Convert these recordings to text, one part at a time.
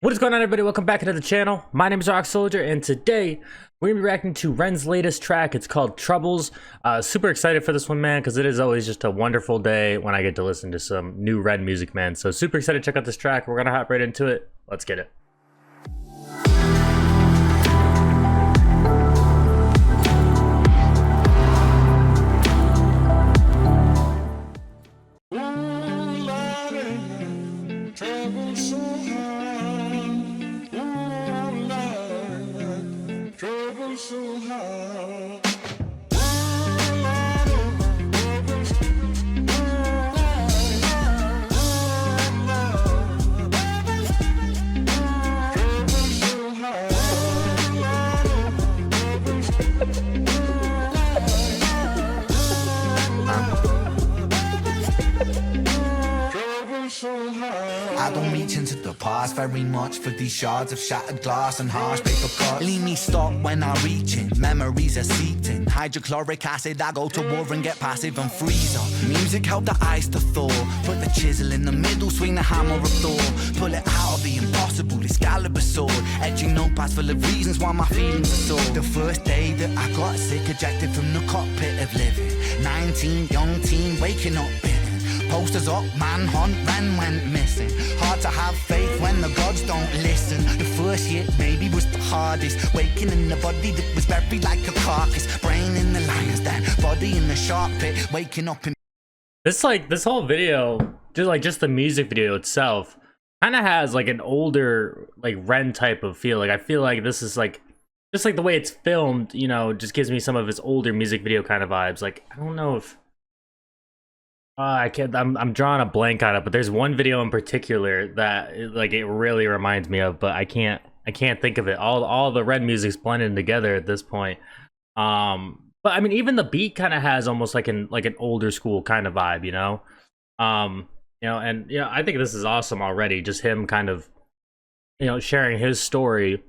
What is going on, everybody? Welcome back into the channel. My name is Rock Soldier, and today we're gonna be reacting to Ren's latest track. It's called Troubles. Super excited for this one, man, because it is always just a wonderful day when I get to listen to some new Ren music, man. So super excited to check out this track. We're gonna hop right into it. Let's get it. So hard. I don't reach into the past very much for these shards of shattered glass and harsh paper cuts. Leave me stop when I reach in, memories are seeped in. Hydrochloric acid, I go to war and get passive and freeze up. Music helped the ice to thaw. Put the chisel in the middle, swing the hammer of Thor. Pull it out of the impossible, Excalibur sword. Etching notepads full of reasons why my feelings are sore. The first day that I got sick, ejected from the cockpit of living. 19, young teen, waking up bitten. Posters up, manhunt, Ren went missing. Hard to have faith when the gods don't listen. The first year maybe was the hardest. Waking in the body that was buried like a carcass. Brain in the lion's den, body in the shark pit. Waking up in This whole video, just the music video itself, kind of has like an older Ren type of feel. Like I feel like this is just like the way it's filmed, you know, just gives me some of his older music video kind of vibes. Like I don't know if I can't. I'm drawing a blank on it, but there's one video in particular that it really reminds me of, but I can't think of it. All the Ren music's blended together at this point. But I mean, even the beat kind of has almost like an older school kind of vibe, you know. And I think this is awesome already. Just him kind of, sharing his story,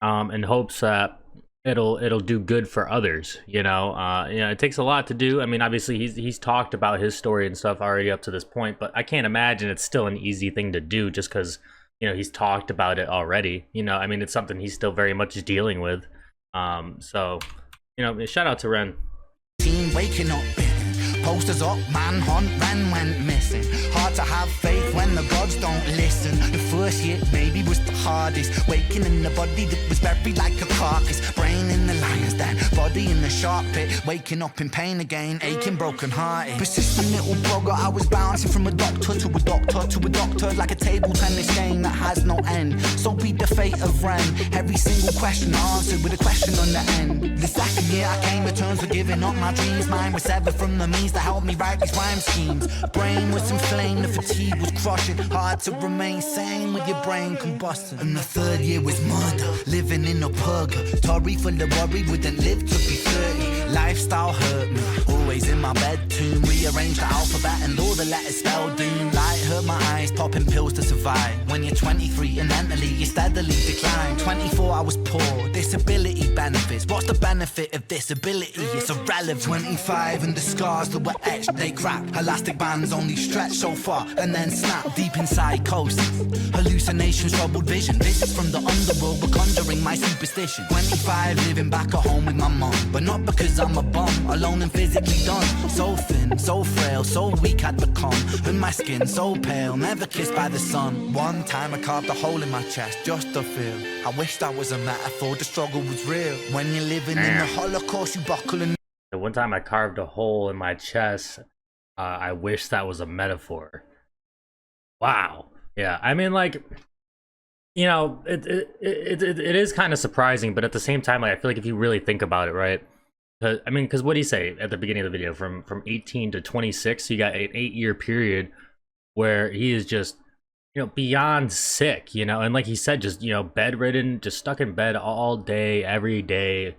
in hopes that it'll do good for others. It takes a lot to do. I mean, obviously he's talked about his story and stuff already up to this point, but I can't imagine it's still an easy thing to do just because he's talked about it already. I mean, it's something he's still very much dealing with. So shout out to Ren. team waking up bitten. Posters up, manhunt, Ren went missing. Hard to have faith when the gods don't listen. The first year maybe was the hardest. Waking in the body that was buried like a carcass. Brain in the lion's den, body in the shark pit. Waking up in pain again, aching, broken hearted. Persistent little blogger, I was bouncing from a doctor to a doctor to a doctor, like a table tennis game that has no end. So be the fate of Ren. Every single question answered with a question on the end. The second year I came to terms with giving up my dreams. Mine was severed from the means to help me write these rhyme schemes. Brain was inflamed, the fatigue was crushing. Hard to remain sane with your brain combusting. And the third year was murder, living in a purgatory full of worry, wouldn't live to be 30. Lifestyle hurt me, always in my bed tomb. Rearranged the alphabet and all the letters spelled doom. Light hurt my eyes, popping pills to survive. When you're 23 and mentally you steadily decline. 24 I was poor, disability benefits. What's the benefit of disability? It's irrelevant. 25 and the scars that were etched, they crack. Elastic bands only stretch so far and then snap. Deep in psychosis, hallucinations, troubled vision. Visits from the underworld were conjuring my superstition. 25 living back at home with my mom, but not because I'm a bum, alone and physically done. So thin, so frail, so weak I'd become. And my skin so pale, never kissed by the sun. One time I carved a hole in my chest just to feel. I wish that was a metaphor, the struggle was real. When you're living in the Holocaust, you buckle and The one time I carved a hole in my chest, I wish that was a metaphor. Wow. Yeah, I mean, it is kind of surprising, but at the same time, I feel like if you really think about it, right? Because what do you say at the beginning of the video? From 18 to 26, you got an 8-year period where he is just, beyond sick, and like he said, just, bedridden, just stuck in bed all day, every day,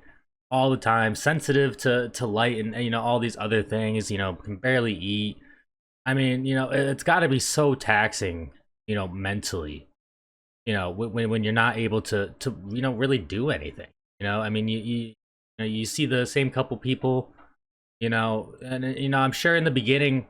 all the time, sensitive to light and all these other things, can barely eat. I mean, it's got to be so taxing, mentally, when you're not able to really do anything. I mean, you see the same couple people, and I'm sure in the beginning,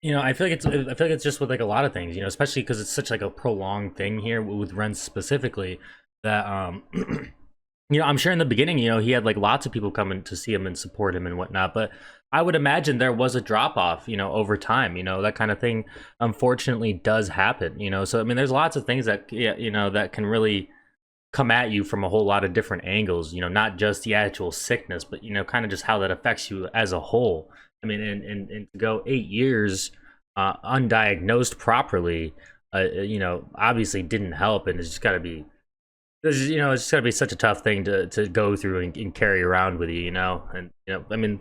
You know, I feel like it's just with like a lot of things, you know, especially because it's such like a prolonged thing here with Ren specifically that you know, I'm sure in the beginning, you know, he had like lots of people coming to see him and support him and whatnot, but I would imagine there was a drop off, you know, over time, you know, that kind of thing unfortunately does happen, you know. So I mean, there's lots of things that, yeah, you know, that can really come at you from a whole lot of different angles, you know, not just the actual sickness, but you know, kind of just how that affects you as a whole. I mean, and to go 8 years undiagnosed properly, you know, obviously didn't help, and it's just got to be, you know, it's just got to be such a tough thing to go through and carry around with you, you know. And you know, I mean,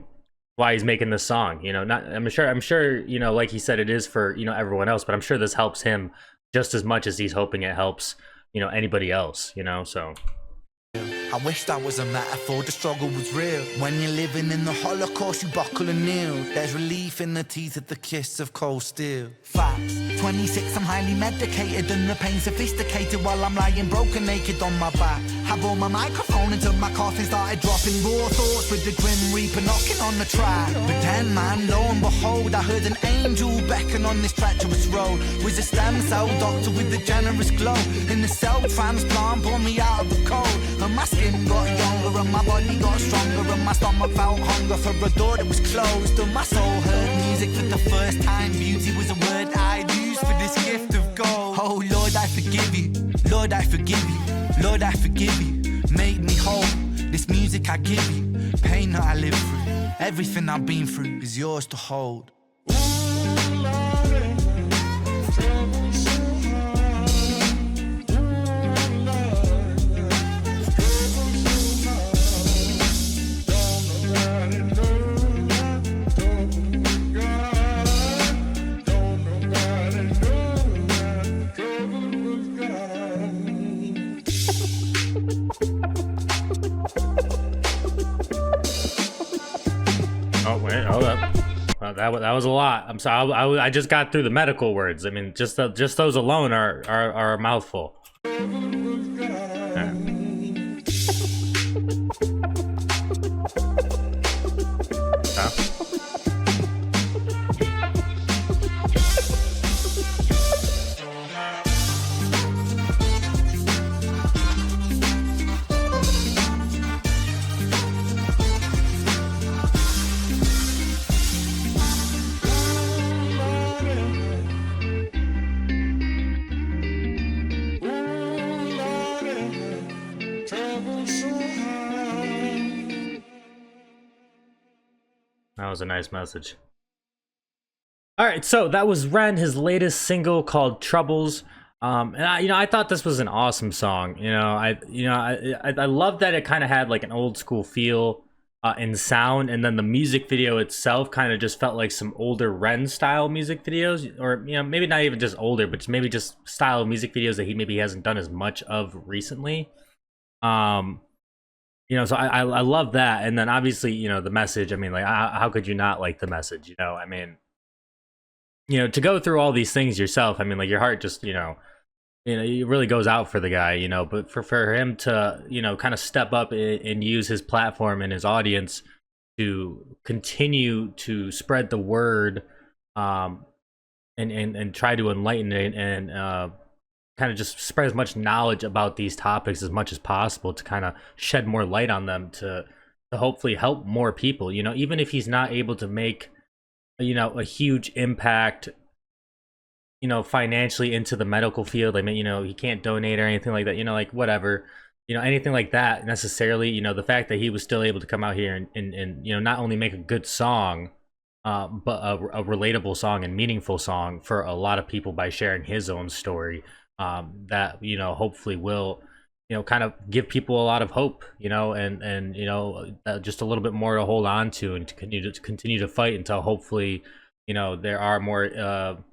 why he's making this song, you know, not, I'm sure, you know, like he said, it is for, you know, everyone else, but I'm sure this helps him just as much as he's hoping it helps, you know, anybody else, you know. So I wish that was a metaphor, the struggle was real. When you're living in the Holocaust, you buckle and kneel. There's relief in the teeth of the kiss of cold steel. Facts, 26, I'm highly medicated and the pain sophisticated while I'm lying broken naked on my back. I bore my microphone until my coffin started dropping raw thoughts with the grim reaper knocking on the track. But then, man, lo and behold, I heard an angel beckon on this treacherous road. Was a stem cell doctor with a generous glow. In the cell transplant, pulled me out of the cold. And my skin got younger and my body got stronger and my stomach felt hunger for a door that was closed. And my soul heard music for the first time. Beauty was a word I'd use for this gift of gold. Oh Lord, I forgive you. Lord, I forgive you. Lord, I forgive you. Make me whole. This music I give you. Pain that I live through. Everything I've been through is yours to hold. oh wait, hold up. That was a lot. I'm sorry. I just got through the medical words. I mean, just those alone are a mouthful. That was a nice message. All right, so that was Ren, his latest single called Troubles. And I thought this was an awesome song. I love that it kind of had like an old school feel in sound, and then the music video itself kind of just felt like some older Ren style music videos, or you know, maybe not even just older, but maybe just style of music videos that he maybe hasn't done as much of recently. So I love that. And then obviously, you know, the message, I mean, like, how could you not like the message? You know, I mean, you know, to go through all these things yourself, I mean, like, your heart just, it really goes out for the guy, you know, but for him to, you know, kind of step up and use his platform and his audience to continue to spread the word, and try to enlighten it and kind of just spread as much knowledge about these topics as much as possible to kind of shed more light on them to hopefully help more people, you know, even if he's not able to make, you know, a huge impact, you know, financially into the medical field. I mean, you know, he can't donate or anything like that, you know, like whatever, you know, anything like that necessarily, you know, the fact that he was still able to come out here and you know, not only make a good song, but a relatable song and meaningful song for a lot of people by sharing his own story, that, you know, hopefully will, you know, kind of give people a lot of hope, you know, and you know, just a little bit more to hold on to and to continue to fight until hopefully, you know, there are more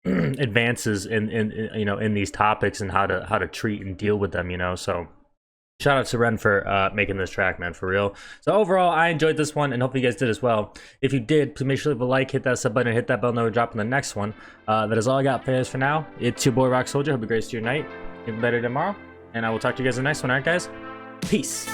advances in you know, in these topics and how to treat and deal with them, you know. So shout out to Ren for making this track, man, for real. So overall, I enjoyed this one, and hopefully you guys did as well. If you did, please make sure to leave a like, hit that sub button, and hit that bell notification drop in the next one. That is all I got for you guys for now. It's your boy Rock Soldier. Hope you guys do your night, get better tomorrow, and I will talk to you guys in the next one. All right, guys, peace.